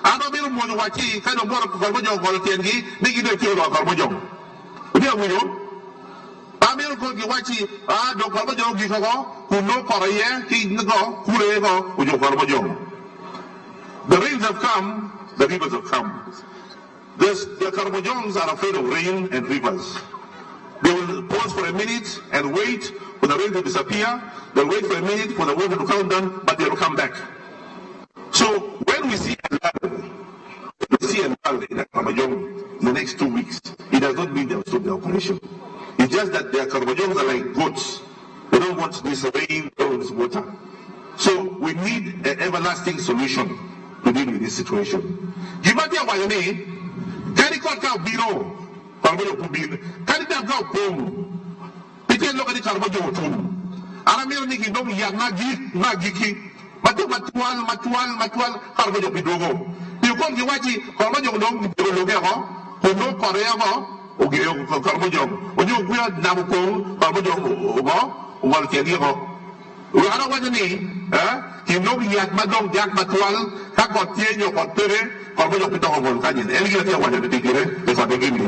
Ano biro mo wachi kano mo korbo jong tienge ni gido tiro korbo jong. Dia mo Amir ko ki wachi do korbo jong gi ko kuno koraye ki ngo kure ko ujo korbo jong. The rains have come, the rivers have come. The Karbojongs are afraid of rain and rivers. They will pause for a minute and wait for the rain to disappear. They'll wait for a minute for the water to come down, but they will come back. So when we see a lull in the Karbojong in the next 2 weeks, it does not mean they will stop the operation. It just that their Karmajongs are like goats. They don't want this rain, they don't want this water. So we need an everlasting solution to deal with this situation. Gimatia Wayane, Karikota Biro, Karmajo Kubin, Karita Pom, Pitan look at the Karmajo Tum. Aramir Niki no Nagiki, Matual, Karmajo Bidogo. You can't give Waji, Karmajo Long, Logero, who no Korea. Okay, Karmajo, when you wear Nabuko, Karmajo, one can hear. We are not any, you know, Yak Madong, Yak Matual, Hakotian, your Cotere, Karmajo Piton, Canyon, and you get one of the ticket, if I begin me.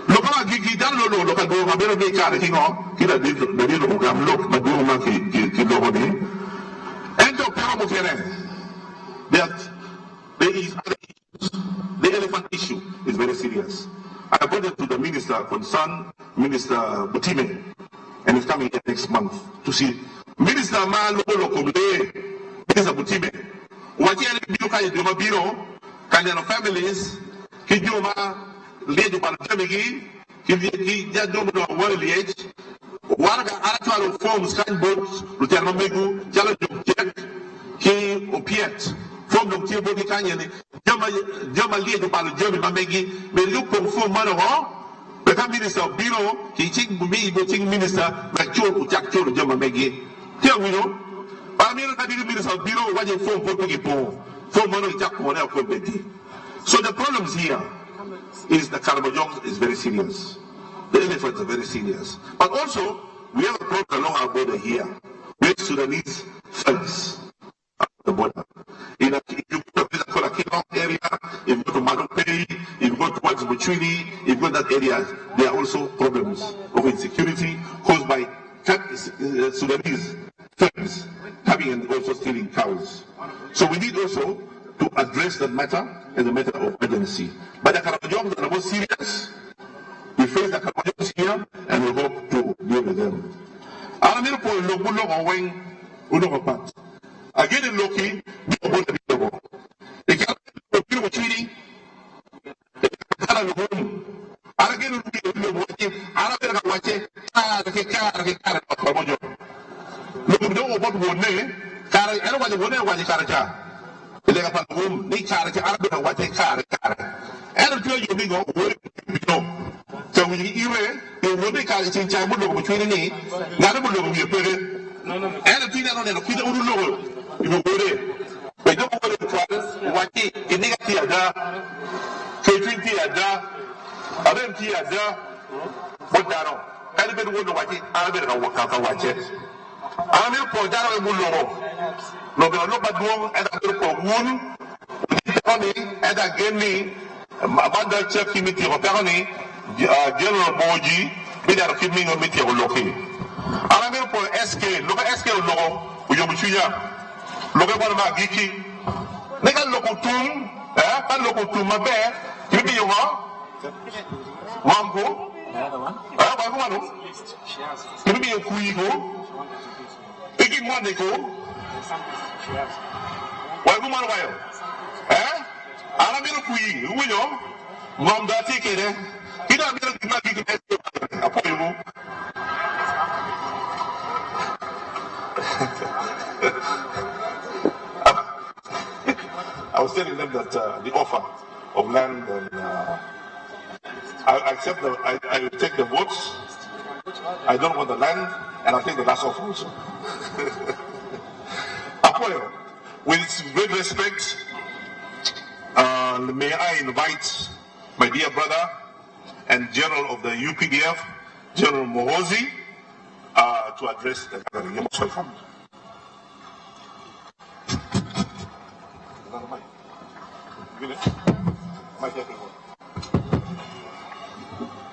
Look at Gigi Dano, look at the American car, he the little program, look, but do not keep over me. And to Paramokere, that there is the elephant issue is very serious. I brought it to the minister concerned, Minister Butime, and he's coming here next month to see Minister Malo Kombe, Minister Butime. What you do, Biro, Kanyano families, Kijuma, Lady Paltamigi, Kijadum, World Age, Waraga actual forms, kind boats, Lieutenant Megu, Jalajum Jack, King Opiet. From the table, the canyon, German leader by the German Mamegi, may look for money, the minister of Biro, he ching me, the ching minister, like Joe, Jack Joe, German Mamegi. Tell me, no? I mean, the minister of Biro, what you phone for Pogipo, for money, Jack, whatever. So the problems here is the Karmajong is very serious. The elephants are very serious. But also, we have a problem along our border here. West Sudanese fence. The border. If you go to the Kitgum area, if you go to Malupe, if you go towards Muchini, if you go to that area, there are also problems of insecurity caused by Sudanese firms coming and also stealing cows. So we need also to address that matter as a matter of urgency. But the Karmajongs are the most serious. We face the Karmajongs here and we hope to deal with them. Again, in Loki, the cheating, again, you go there. But don't go to what in negative, catering theatre, other theatre, what down. I've been wondering what it, I've been a work out of watch it. I'm here for that. I will look at home and I look for wound, and again, about that check committee of Peroni, General Boji, with our keeping of meteor looking. I'm here for SK, look at SK law, with your Michuya. Look at what Giki. Nigga Lokotum, and Lokotum, my bear, you be your Wampo, you be a Kuigo, Picking one they go. Why go on while? I'm in a Kui, who know? Mom, that take it, he don't get a point. I was telling them that the offer of land and I accept I will take the votes. I don't want the land and I'll take the last offer also. With great respect, may I invite my dear brother and General of the UPDF, General Muhoozi, to address the gathering. You're most welcome.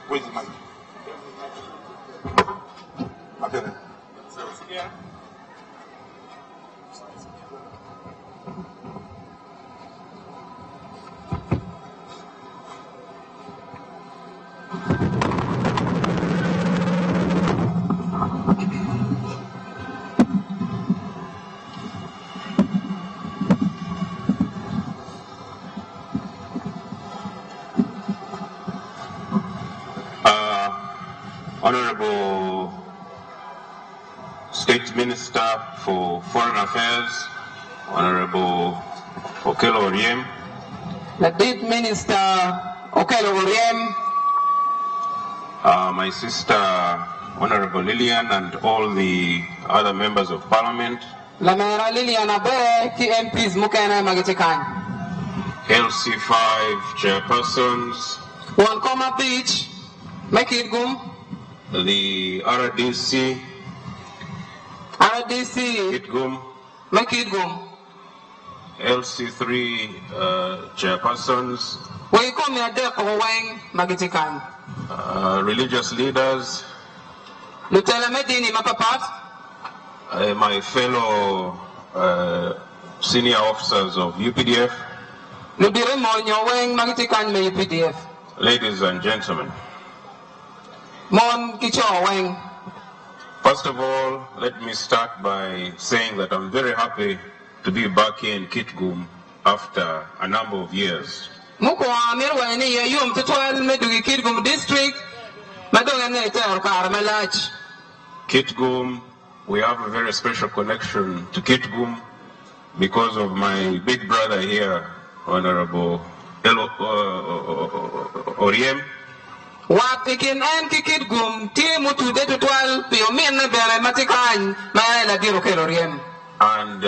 Where's the mic? Okay. Honorable State Minister for Foreign Affairs, Honorable Okello Oryem. The State Minister Okello Oryem. My sister, Honorable Lillian, and all the other members of Parliament. La Mera Lillian Abe, ki MPs mukena magitikan. LC5 chairpersons. One comma beach, make it Kitgum. The RDC. Kitgum. Make it Kitgum. LC3 chairpersons. We come here there for Wang magitikan. Religious leaders. Lieutenant Medini Mapapat. My fellow senior officers of UPDF. Ladies and gentlemen. First of all, let me start by saying that I'm very happy to be back here in Kitgum after a number of years. Kitgum, we have a very special connection to Kitgum because of my big brother here, Honorable Oryem. And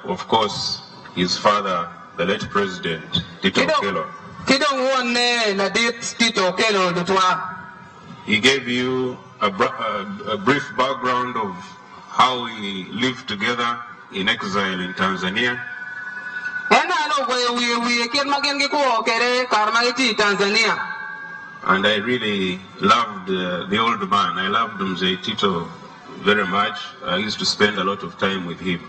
of course, his father, the late President, Tito Okello. He gave you a brief background of how we lived together in exile in Tanzania. And I really loved the old man. I loved Mzee Tito very much. I used to spend a lot of time with him.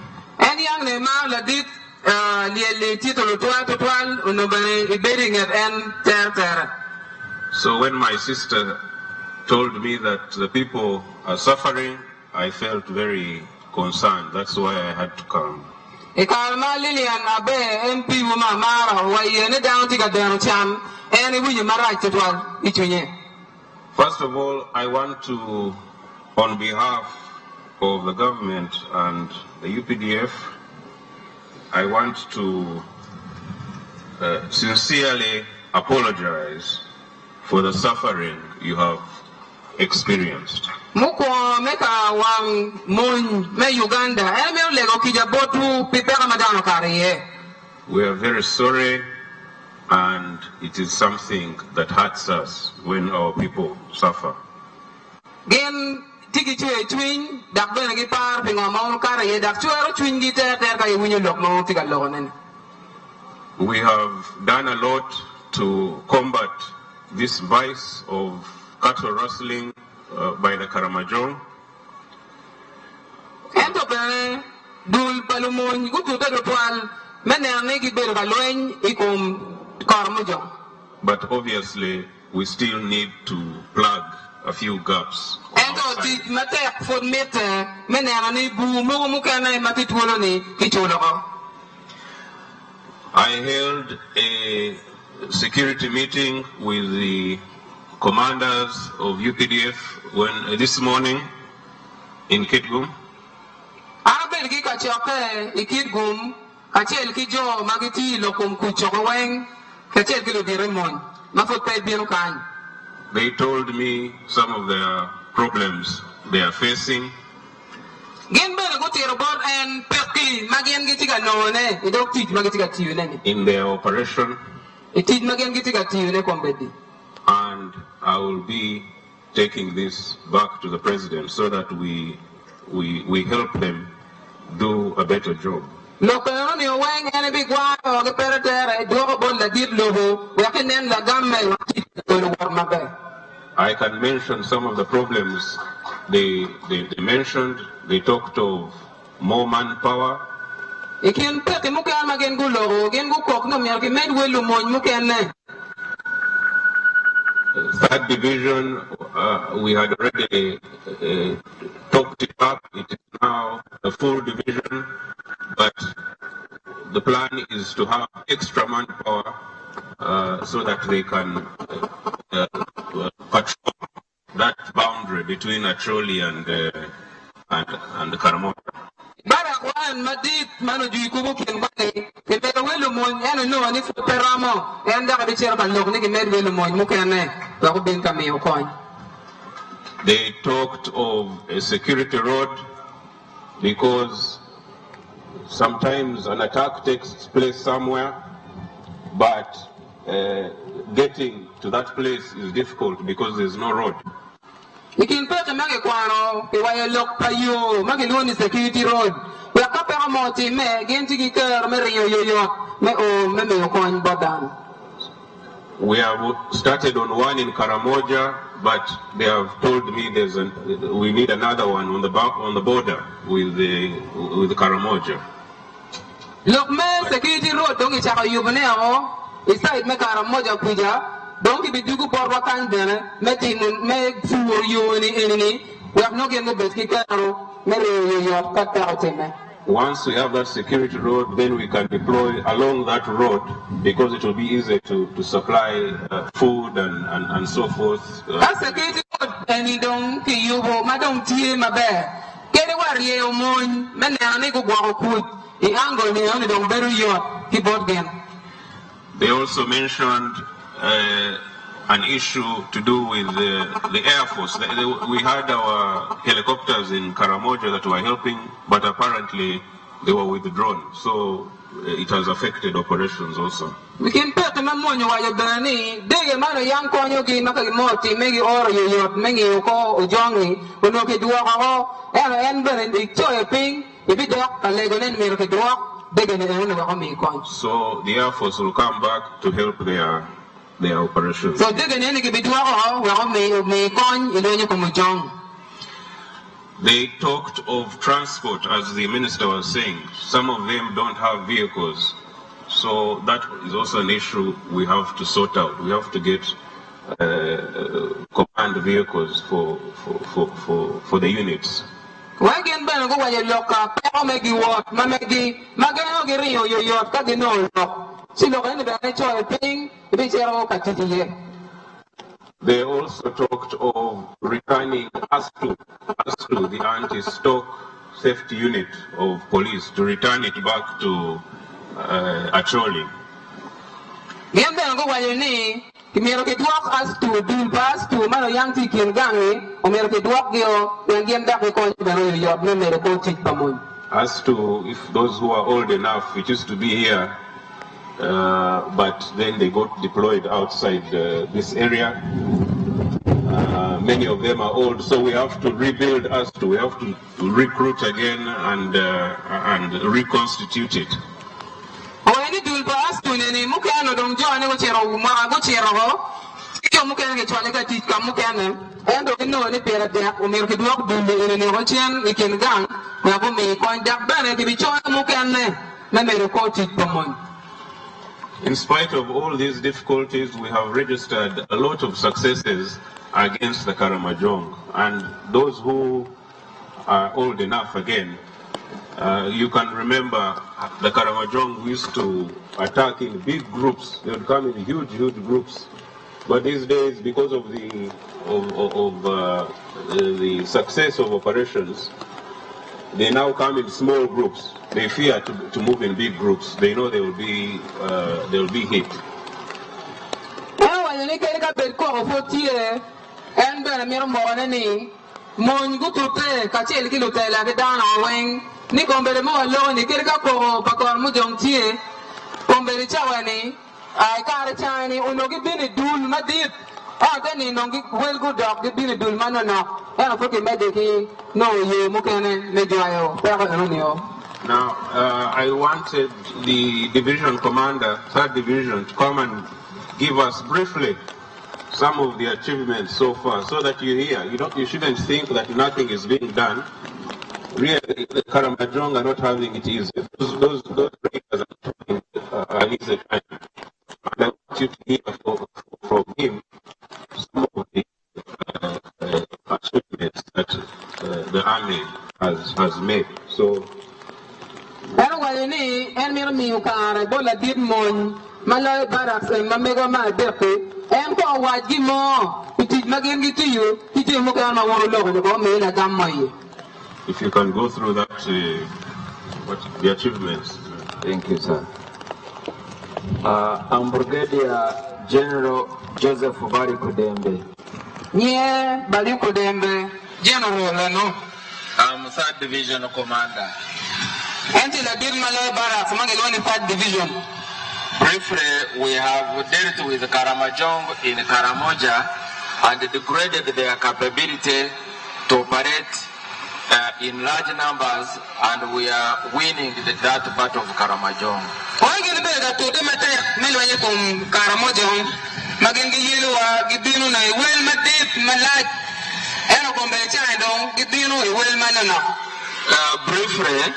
So when my sister told me that the people are suffering, I felt very concerned. That's why I had to come. First of all, I want to, on behalf of the government and the UPDF, I want to sincerely apologize for the suffering you have experienced. We are very sorry, and it is something that hurts us when our people suffer. We have done a lot to combat this vice of cattle rustling by the Karamojong. But obviously, we still need to plug a few gaps. I held a security meeting with the commanders of UPDF this morning in Kitgum. They told me some of the problems they are facing. In their operation. And I will be taking this back to the president so that we help them do a better job. I can mention some of the problems they mentioned. They talked of more manpower. Third division, we had already talked it up. It is now a full division, but the plan is to have extra manpower so that they can patrol that boundary between Acholi and Karamoja. Barakwan Madit Manuji Kubukin Bani, the Bedawilumon, and no one if Peramo, and the chairman of Nicky Medwilumon, Mukane, Robin Camille coin. They talked of a security road because sometimes an attack takes place somewhere, but getting to that place is difficult because there's no road. You can put a Magaquano, the way you look by you, Magaloni security road. We are Caperamoti, me, Gentika, Mario, me, coin, Bodan. We have started on one in Karamoja, but they have told me we need another one on the border with the Karamoja. Look, me, security road, don't get you now. It's like me Karamoja Kuja. Don't be do for what kind then, make for you any. We have not getting the best kicker, Mary, you cut out in. Once we have that security road, then we can deploy along that road because it will be easy to supply food and so forth. That security road, and you don't see you, Madam T. my bear. Get a warrior moon, men and I go food. The angle, they only don't bury your keyboard game. They also mentioned an issue to do with the Air Force. We had our helicopters in Karamoja that were helping, but apparently they were withdrawn. So it has affected operations also. We can put them on your burning. They man a young conyogi, Makamoti, Maggie or you, Maggie or Johnny, when you can do all, and burn the toy ping, if it dock, a leg on enemy of a dog. So the Air Force will come back to help their operations. So they talked of transport, as the minister was saying. Some of them don't have vehicles. So that is also an issue we have to sort out. We have to get command vehicles for the units. Why can't Ben go where you look up? I'll make you walk, Mamaki, Magano Girio, you are cutting no. See, look, any better thing, the bitch here. They also talked of returning us to the anti-stock safety unit of police, to return it back to Acholi. Game Ben go where you need. America walk us to do pass to Marayanti Kilgangi, America walk you, and game that we call your medical treatment. As to if those who are old enough, it used to be here, but then they got deployed outside this area. Many of them are old, so we have to rebuild us. We have to recruit again and reconstitute it. Any do pass to any Mukano don't join with your Marago. You can get one at Kitgum, and don't know any pair of that, America walk in the ocean, we can gun, we have me coin that banner to be joined Mukane, medical treatment. In spite of all these difficulties, we have registered a lot of successes against the Karamojong, and those who are old enough again, you can remember the Karamojong used to attack in big groups. They would come in huge groups. But these days, because of the success of operations, they now come in small groups. They fear to move in big groups. They know they will be hit. Ni kombele mo lo ni kirka ko pakon mo jongtie kombele chawani ai kare chani unogi bini dul madit tani nongi well good dog bini dul manana ena fuki medeki no you mukene mejayo pero nonio. Now I wanted the division commander, 3rd division, to come and give us briefly some of the achievements so far, so that you hear. You shouldn't think that nothing is being done. Really, the Karamojong are not having it easy. Those breakers are having an easy time. And I want you to hear from him some of the achievements that the army has made. So, Malay barracks and Mamego Malbepe, and for what give more, it is Magin to you. If you can go through that, the achievements. Thank you, sir. I'm Brigadier General Joseph Bari Kudembe. Yeah, Bari Kudembe, General, no? I'm 3rd Division Commander. Until I did my barracks, among the 3rd Division. Briefly, we have dealt with Karamojong in Karamoja and degraded their capability to operate in large numbers, and we are winning that part of Karamojong. Briefly,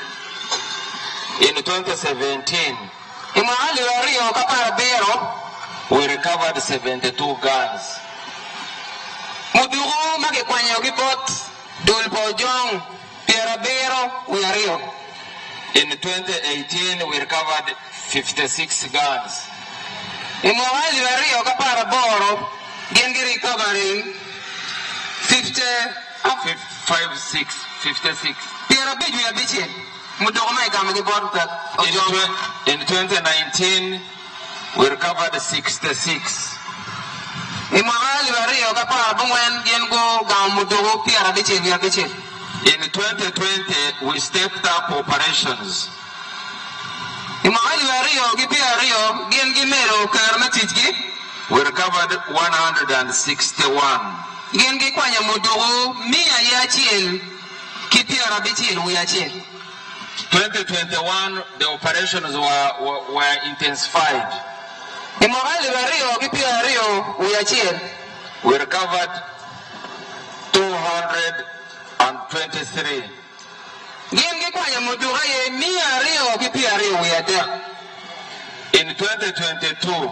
in 2017, we recovered 72 guns. In 2018, we recovered 56 guns. In 2019, we recovered 66. In 2020, we stepped up operations. We recovered 161. 2021, the operations were intensified. We recovered 223. In 2022,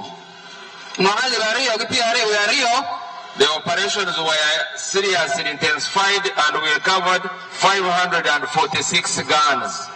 the operations were seriously intensified and we recovered 546 guns.